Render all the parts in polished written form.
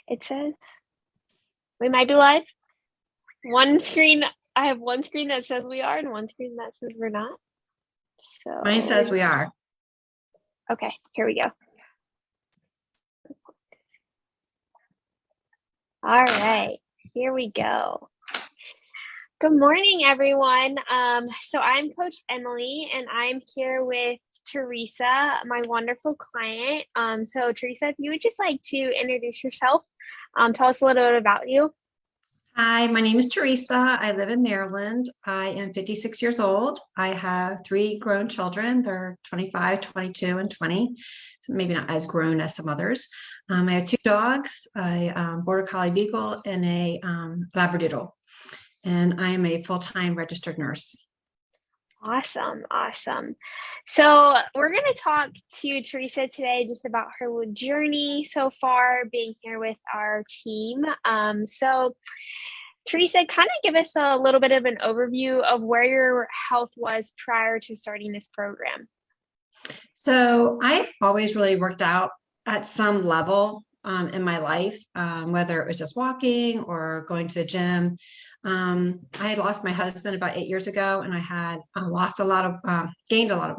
It says we might be live. One screen, I have one screen that says we are and one screen that says we're not. Mine So, says we are. okay, here we go. All right, here we go. Good morning, everyone. So I'm Coach Emily, and I'm here with Theresa, my wonderful client. So Theresa, if you would just like to introduce yourself, tell us a little bit about you. Hi, my name is Theresa. I live in Maryland. I am 56 years old. I have 3 grown children. They're 25, 22, and 20. So maybe not as grown as some others. I have 2 dogs, a Border Collie Beagle and a Labradoodle. And I am a full-time registered nurse. Awesome. So we're going to talk to Theresa today just about her journey so far being here with our team. So Theresa, kind of give us a little bit of an overview of where your health was prior to starting this program. So I always really worked out at some level in my life, whether it was just walking or going to the gym. I had lost my husband about 8 years ago, and I had gained a lot of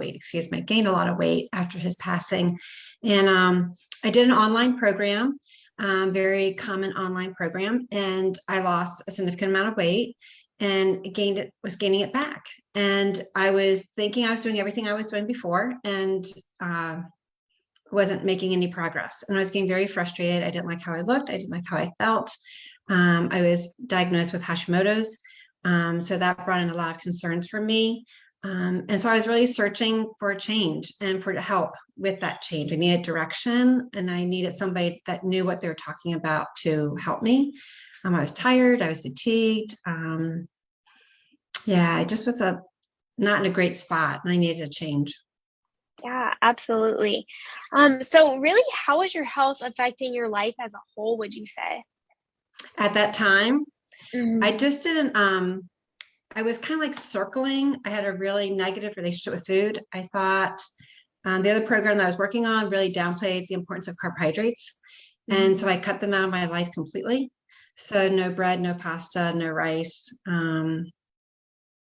weight after his passing. And I did an online program, very common online program, and I lost a significant amount of weight and was gaining it back. And I was thinking I was doing everything I was doing before, and wasn't making any progress. And I was getting very frustrated. I didn't like how I looked. I didn't like how I felt. I was diagnosed with Hashimoto's. So that brought in a lot of concerns for me. And so I was really searching for a change and for help with that change. I needed direction, and I needed somebody that knew what they were talking about to help me. I was tired. I was fatigued. I just was not in a great spot, and I needed a change. Yeah, absolutely. So really, how is your health affecting your life as a whole, would you say? At that time, Mm-hmm. I just didn't, I was kind of like circling. I had a really negative relationship with food. I thought the other program that I was working on really downplayed the importance of carbohydrates. And so I cut them out of my life completely. So no bread, no pasta, no rice.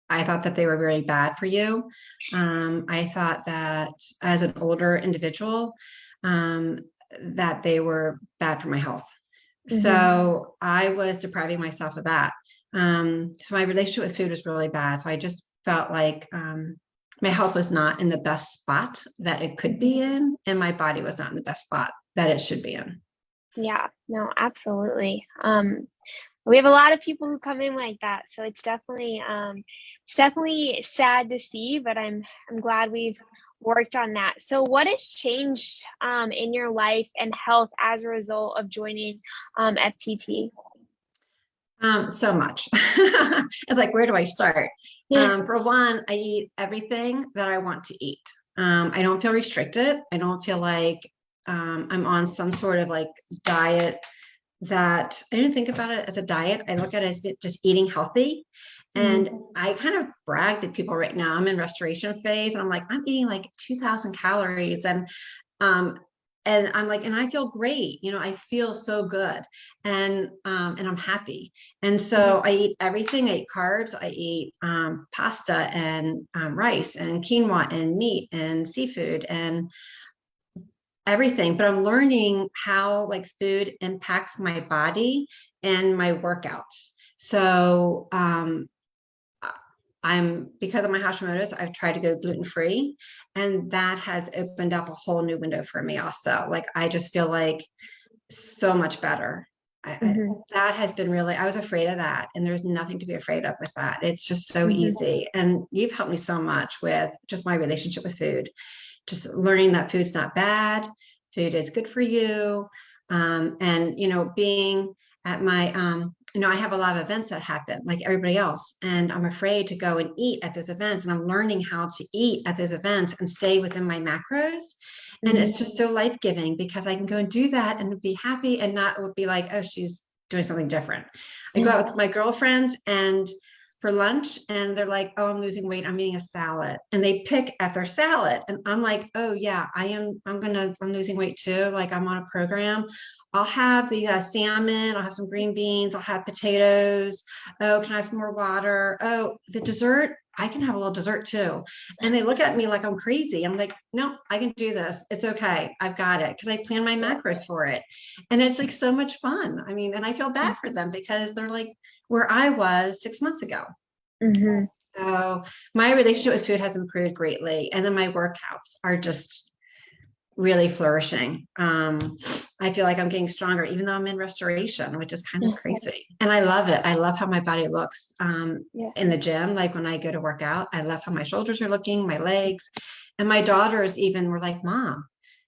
I thought that they were very bad for you. I thought that as an older individual, that they were bad for my health. So I was depriving myself of that. So my relationship with food was really bad. So I just felt like my health was not in the best spot that it could be in, and my body was not in the best spot that it should be in. Yeah, no, absolutely. We have a lot of people who come in like that, so it's definitely sad to see, but I'm glad we've worked on that. So what has changed in your life and health as a result of joining FTT? So much. It's like, where do I start? For one, I eat everything that I want to eat. I don't feel restricted. I don't feel like I'm on some sort of like diet that I didn't think about it as a diet. I look at it as just eating healthy. And I kind of brag to people right now. I'm in restoration phase, and I'm like, I'm eating like 2,000 calories, and I'm like, and I feel great. I feel so good, and I'm happy. And so I eat everything. I eat carbs. I eat pasta and rice and quinoa and meat and seafood and everything. But I'm learning how like food impacts my body and my workouts. So because of my Hashimoto's, I've tried to go gluten-free, and that has opened up a whole new window for me also. Like, I just feel like so much better. That has been really, I was afraid of that, and there's nothing to be afraid of with that. It's just so easy. And you've helped me so much with just my relationship with food, just learning that food's not bad, food is good for you. And, being at my, I have a lot of events that happen like everybody else, and I'm afraid to go and eat at those events. And I'm learning how to eat at those events and stay within my macros. And it's just so life-giving because I can go and do that and be happy, and not be like, oh, she's doing something different. I go out with my girlfriends, and for lunch and they're like, oh, I'm losing weight, I'm eating a salad. And they pick at their salad. And I'm like, oh yeah, I'm losing weight too. Like I'm on a program. I'll have the salmon, I'll have some green beans, I'll have potatoes. Oh, can I have some more water? Oh, the dessert, I can have a little dessert too. And they look at me like I'm crazy. I'm like, no, I can do this. It's okay. I've got it. Cause I plan my macros for it. And it's like so much fun. I mean, and I feel bad for them because they're like where I was 6 months ago. Mm-hmm. So my relationship with food has improved greatly. And then my workouts are just really flourishing. I feel like I'm getting stronger, even though I'm in restoration, which is kind of crazy. And I love it. I love how my body looks in the gym. Like when I go to work out, I love how my shoulders are looking, my legs. And my daughters even were like, Mom,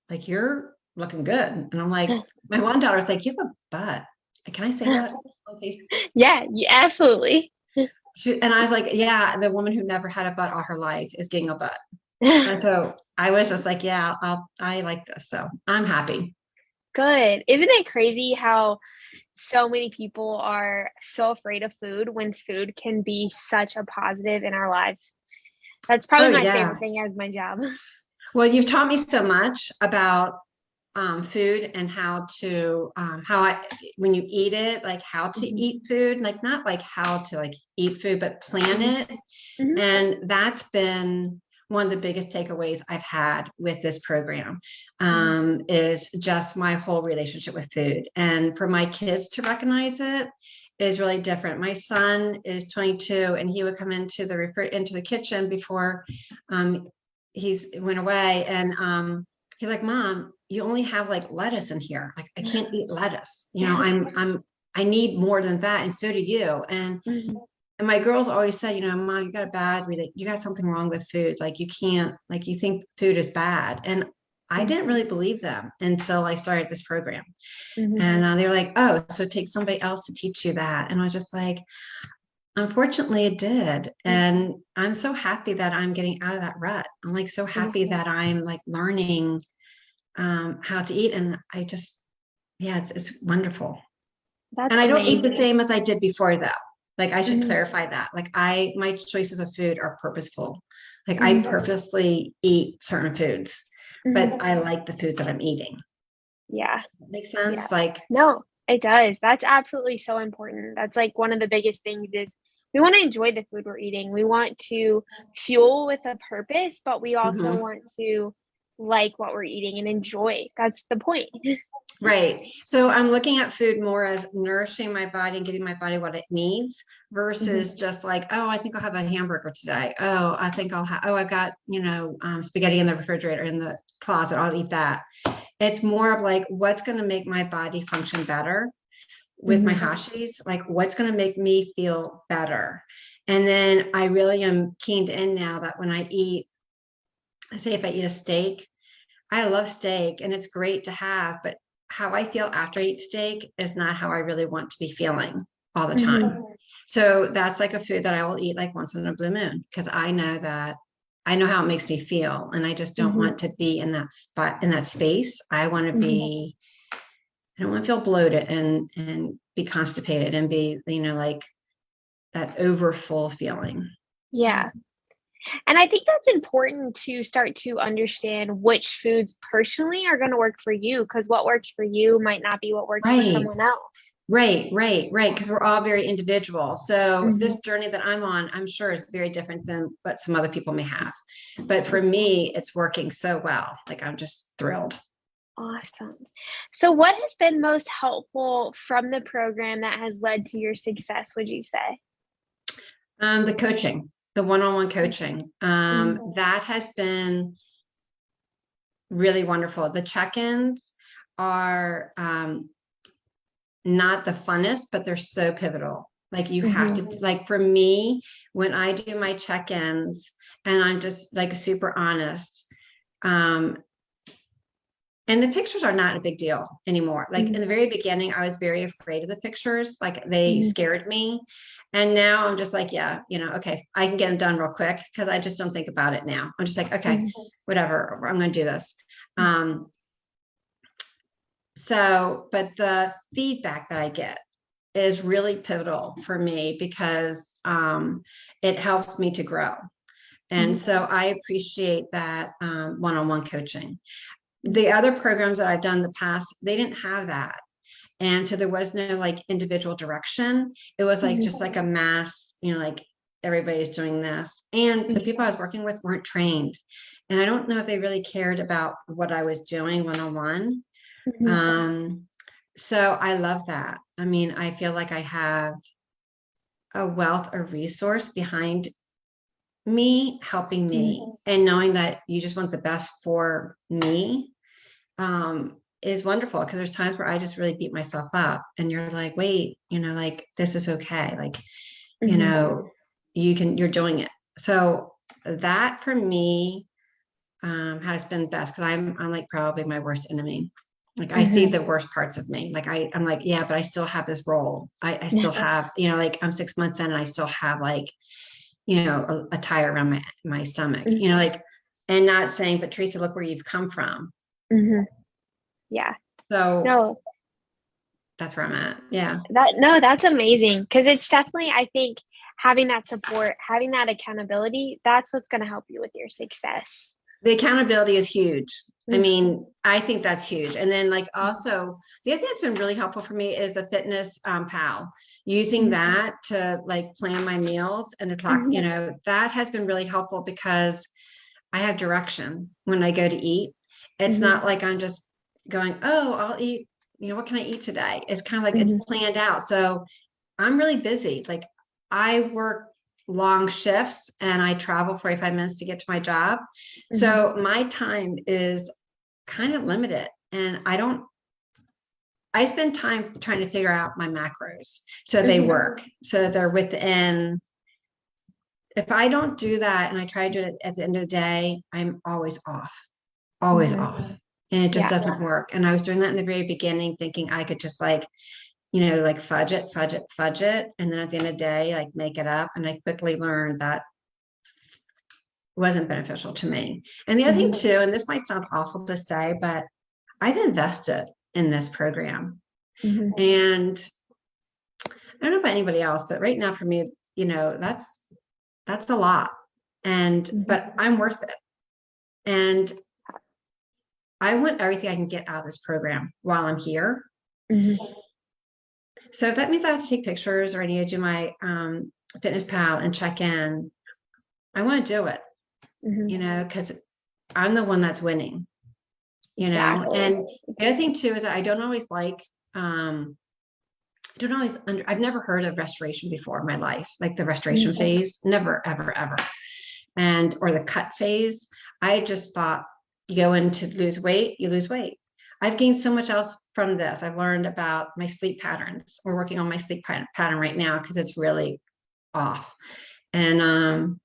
like you're looking good. And I'm like, my one daughter's like, you have a butt. Can I say that? Yeah, absolutely. And I was like, yeah, the woman who never had a butt all her life is getting a butt. And so I was just like, yeah, I like this. So I'm happy. Good. Isn't it crazy how so many people are so afraid of food when food can be such a positive in our lives? That's Oh probably my yeah. favorite thing as my job. Well, you've taught me so much about food and how I when you eat it, like how to Mhm. eat food, like not like how to like eat food, but plan Mhm. it. Mhm. And that's been one of the biggest takeaways I've had with this program, Mhm. is just my whole relationship with food. And for my kids to recognize it is really different. My son is 22 and he would come into the kitchen before he's went away and he's like, Mom, you only have like lettuce in here. Like I can't eat lettuce. I need more than that. And so do you. Mhm. And my girls always said, Mom, you got something wrong with food. Like you can't, like you think food is bad. And I didn't really believe them until I started this program. Mhm. And they were like, oh, so it takes somebody else to teach you that. And I was just like, unfortunately, it did. And I'm so happy that I'm getting out of that rut. I'm like so happy that I'm like learning how to eat. And I just, yeah, it's wonderful. That's And I don't eat the amazing. same as I did before though. Like I should Mhm. clarify that. Like my choices of food are purposeful. Like I Mhm. purposely eat certain foods, but Mhm. I like the foods that I'm eating. Yeah. Makes Yeah. sense? Like, No, it does. That's absolutely so important. That's like one of the biggest things is we want to enjoy the food we're eating. We want to fuel with a purpose, but we also mhm. want to like what we're eating and enjoy. That's the point. Right. So I'm looking at food more as nourishing my body and giving my body what it needs Mhm. versus just like, oh, I think I'll have a hamburger today. Oh, I think I've got, spaghetti in the refrigerator in the closet. I'll eat that. It's more of like, what's going to make my body function better with my Mhm. hashis? Like, what's going to make me feel better? And then I really am keened in now that when I eat, say if I eat a steak, I love steak and it's great to have, but how I feel after I eat steak is not how I really want to be feeling all the time. Mhm. So that's like a food that I will eat like once in a blue moon because I know how it makes me feel. And I just don't Mhm. want to be in that spot, in that space. Mhm. I don't want to feel bloated and be constipated and be, like that over full feeling. Yeah. And I think that's important to start to understand which foods personally are going to work for you because what works for you might not be what works for Right. someone else. Right. Because we're all very individual. So Mhm. this journey that I'm on, I'm sure is very different than what some other people may have. But for me, it's working so well. Like I'm just thrilled. Awesome. So what has been most helpful from the program that has led to your success, would you say? The coaching, the one-on-one coaching, Mhm. that has been really wonderful. The check-ins are not the funnest, but they're so pivotal. Like you have to, Mhm. like for me, when I do my check-ins and I'm just like super honest, um, and the pictures are not a big deal anymore. Like in Mhm. the very beginning, I was very afraid of the pictures, like they Mhm. scared me. And now I'm just like, yeah, okay, I can get them done real quick because I just don't think about it now. I'm just like, okay, Mhm. whatever, I'm going to do this. Um, but the feedback that I get is really pivotal for me because it helps me to grow. And so I appreciate that one-on-one coaching. The other programs that I've done in the past, they didn't have that. And so there was no like individual direction. It was like just like a mass, like everybody's doing this. And the people I was working with weren't trained. And I don't know if they really cared about what I was doing one-on-one. So I love that. I mean, I feel like I have a wealth of resource behind me, helping me, and knowing that you just want the best for me is wonderful, because there's times where I just really beat myself up and you're like, wait, like this is okay. Like, you're doing it. So that for me has been best, because I'm like probably my worst enemy. Like I see the worst parts of me. Like I'm like, yeah, but I still have this role. I still have, like I'm 6 months in and I still have like, a tire around my stomach, like, and not saying, but Theresa, look where you've come from. Yeah. So No, that's where I'm at. Yeah. That's amazing. Because it's definitely, I think, having that support, having that accountability, that's what's going to help you with your success. The accountability is huge. I mean, I think that's huge. And then like also the other thing that's been really helpful for me is the fitness pal, using that to like plan my meals and the clock, that has been really helpful because I have direction when I go to eat. It's not like I'm just going, oh, I'll eat, what can I eat today? It's kind of like it's planned out. So I'm really busy. Like I work long shifts and I travel 45 minutes to get to my job. So my time is kind of limited, and I spend time trying to figure out my macros so they work, so that they're within. If I don't do that and I try to do it at the end of the day, I'm always off. And it just doesn't work. And I was doing that in the very beginning, thinking I could just like, like fudge it. And then at the end of the day, like make it up. And I quickly learned that wasn't beneficial to me. And the other thing too, and this might sound awful to say, but I've invested in this program. And I don't know about anybody else, but right now for me, that's a lot. But I'm worth it. And I want everything I can get out of this program while I'm here. So if that means I have to take pictures or I need to do my Fitness Pal and check in, I want to do it, because I'm the one that's winning, Exactly. And the other thing too is that I don't always like, I've never heard of restoration before in my life, like the restoration phase, never, ever, ever. Or the cut phase. I just thought you go in to lose weight, you lose weight. I've gained so much else from this. I've learned about my sleep patterns. We're working on my sleep pattern right now because it's really off. And I'm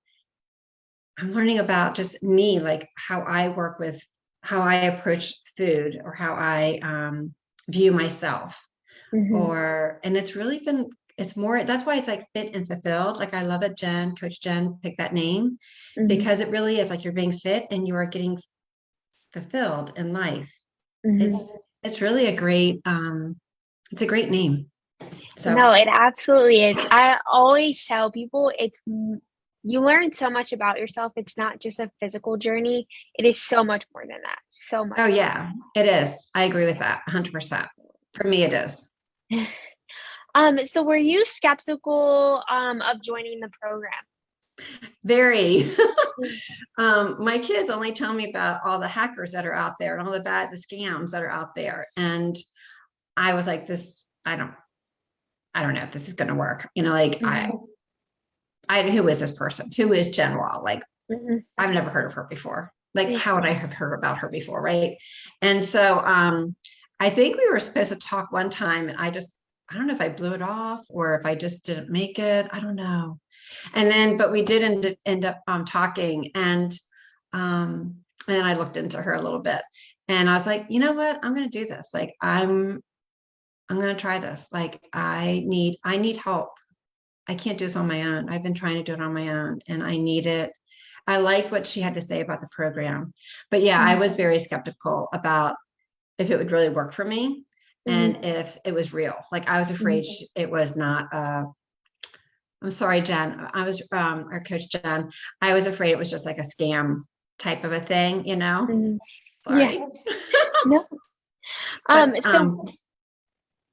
learning about just me, like how I work with, how I approach food, or how I view myself. And it's really been, it's more, that's why it's like fit and fulfilled. Like I love it, Jen, Coach Jen picked that name, because it really is like you're being fit and you are getting fulfilled in life. It's really a great, it's a great name. So no, it absolutely is. I always tell people you learn so much about yourself. It's not just a physical journey. It is so much more than that. So much. Oh yeah, it is. I agree with that 100%. For me, it is. So were you skeptical of joining the program? Very. My kids only tell me about all the hackers that are out there and all the scams that are out there. And I was like, I don't know if this is going to work. Who is this person? Who is Jen Wall? Like, I've never heard of her before. Like, how would I have heard about her before? Right. And so, I think we were supposed to talk one time, and I don't know if I blew it off or if I just didn't make it. I don't know. And then, but we did end up talking, and I looked into her a little bit, and I was like, you know what, I'm going to do this. Like, I'm going to try this. Like, I need help. I can't do this on my own. I've been trying to do it on my own, and I need it. I liked what she had to say about the program, but yeah, I was very skeptical about if it would really work for me. and if it was real. Like I was afraid it was not I'm sorry, Jen. I was our coach Jen. I was afraid it was just like a scam type of a thing, Yeah. Sorry. No. But So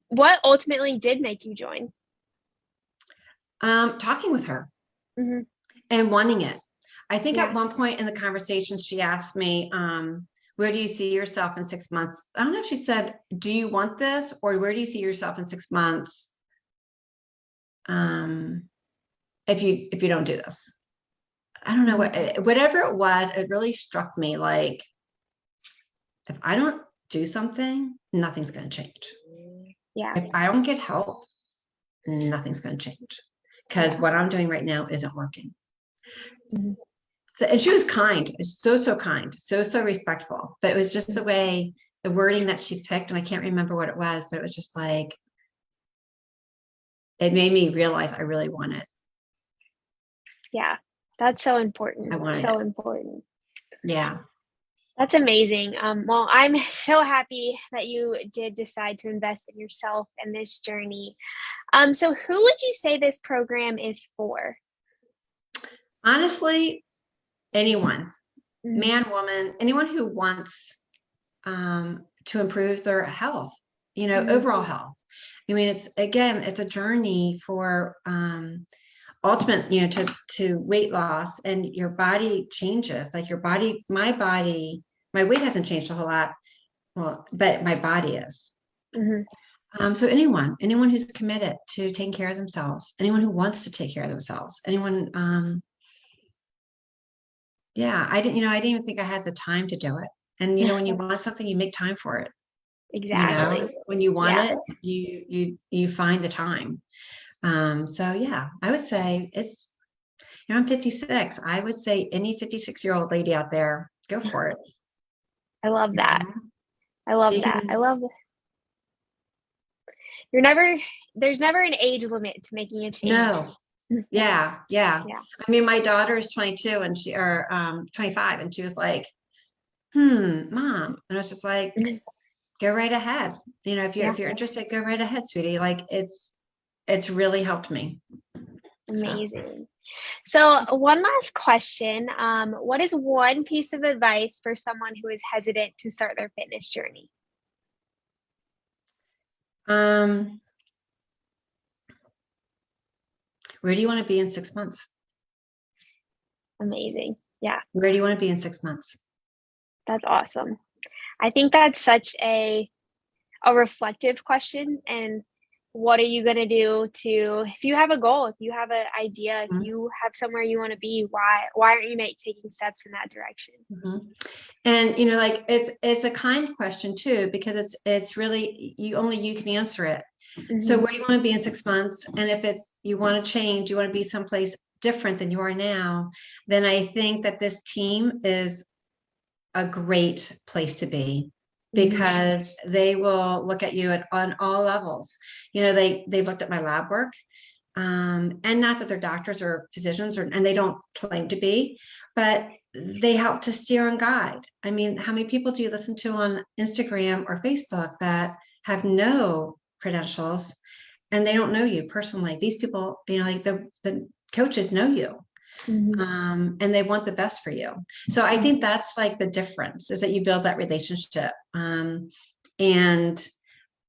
what ultimately did make you join? talking with her Hmm. and wanting it. I think at Yeah. one point in the conversation, she asked me, where do you see yourself in 6 months? I don't know if she said, do you want this? Or where do you see yourself in 6 months? If you don't do this, I don't know whatever it was, it really struck me like, if I don't do something, nothing's going to change. Yeah. If I don't get help, nothing's going to change because Yeah. what I'm doing right now isn't working. Hmm. So, and she was kind, so kind, so respectful, but it was just the way, the wording that she picked, and I can't remember what it was, but it was just like, it made me realize I really want it. Yeah. That's so important. I wanted So it. important. Yeah. That's amazing. Well, I'm so happy that you did decide to invest in yourself and this journey. So who would you say this program is for? Honestly, anyone, Mhm, man, woman, anyone who wants to improve their health, mhm, overall health. I mean, it's a journey for ultimate, to weight loss, and your body changes. Like my weight hasn't changed a whole lot. Well, but my body is. mhm. So anyone who's committed to taking care of themselves, anyone who wants to take care of themselves, anyone, yeah, I didn't even think I had the time to do it. And when you want something, you make time for it. Exactly. When you want Yeah. it, you find the time. So yeah, I would say I'm 56. I would say any 56-year-old lady out there, go for it. I love You that. know, I love you that. I can, love you're never there's never an age limit to making a change. no, yeah, yeah. Yeah. I mean, my daughter is 22 and or 25, and she was like, mom. And I was just like, go right ahead. Yeah. If you're interested, go right ahead, sweetie. Like it's really helped me. So Amazing. So one last question. What is one piece of advice for someone who is hesitant to start their fitness journey? um where do you want to be in 6 months? Amazing. Yeah, Where do you want to be in 6 months? that's awesome. I think that's such a reflective question. And what are you going to do to, if you have a goal, if you have an idea, if Mhm, you have somewhere you want to be, why aren't you taking steps in that direction? mhm. And like it's a kind question too, because it's really you can answer it. So Hmm. where do you want to be in 6 months? And if it's you want to change, you want to be someplace different than you are now, then I think that this team is a great place to be, Hmm. because they will look at you on all levels. They looked at my lab work, and not that they're doctors or physicians, and they don't claim to be, but they help to steer and guide. I mean, how many people do you listen to on Instagram or Facebook that have no credentials and they don't know you personally? These people, like the coaches know you, Hmm. and they want the best for you. So I think that's like the difference, is that you build that relationship. And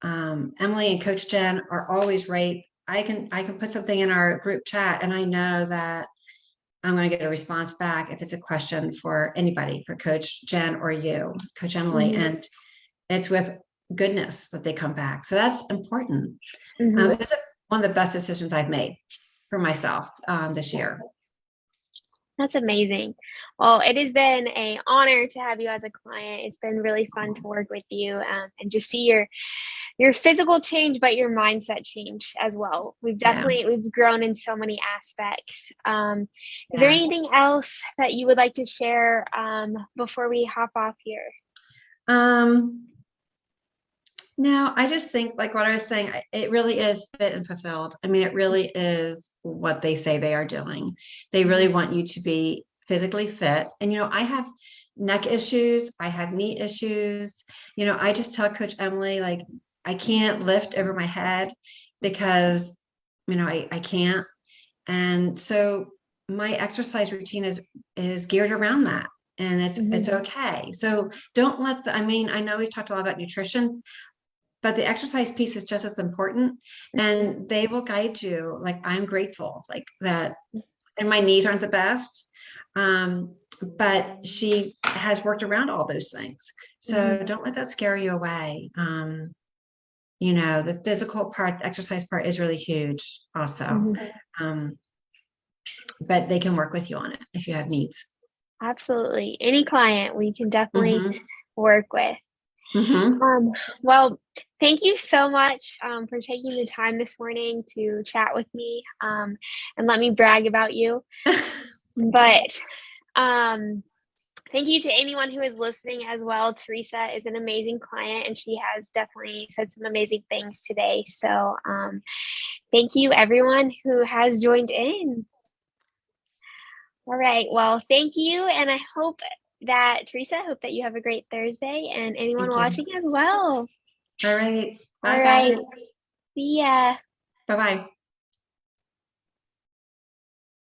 Emily and Coach Jen are always right. I can put something in our group chat, and I know that I'm going to get a response back if it's a question for anybody, for Coach Jen or you, Coach Emily, Hmm. and it's with goodness that they come back. So that's important. Hmm. It was one of the best decisions I've made for myself this year. That's amazing. Well, it has been an honor to have you as a client. It's been really fun to work with you, and just see your physical change, but your mindset change as well. Yeah, We've grown in so many aspects. Is there yeah. anything else that you would like to share before we hop off here? Um, No, I just think, like what I was saying, it really is fit and fulfilled. I mean, it really is what they say they are doing. They really Mhm. want you to be physically fit. And, I have neck issues, I have knee issues. I just tell Coach Emily, like, I can't lift over my head because, I can't. And so my exercise routine is geared around that. And it's Mhm. okay. So don't let I know we've talked a lot about nutrition, but the exercise piece is just as important, and they will guide you. Like, I'm grateful like that, and my knees aren't the best. But she has worked around all those things. Mhm. So don't let that scare you away. The physical part, exercise part is really huge also. Mhm. Um, but they can work with you on it if you have needs. Absolutely. Any client we can definitely Mm-hmm. work with. Mm-hmm. Well, thank you so much for taking the time this morning to chat with me and let me brag about you. But um, thank you to anyone who is listening as well. Theresa is an amazing client and she has definitely said some amazing things today. So thank you, everyone who has joined in. All right. Well, thank you. And I hope that, Theresa, I hope that you have a great Thursday and anyone Thank you. watching as well. All right. All Bye, right. guys. See ya. Bye bye.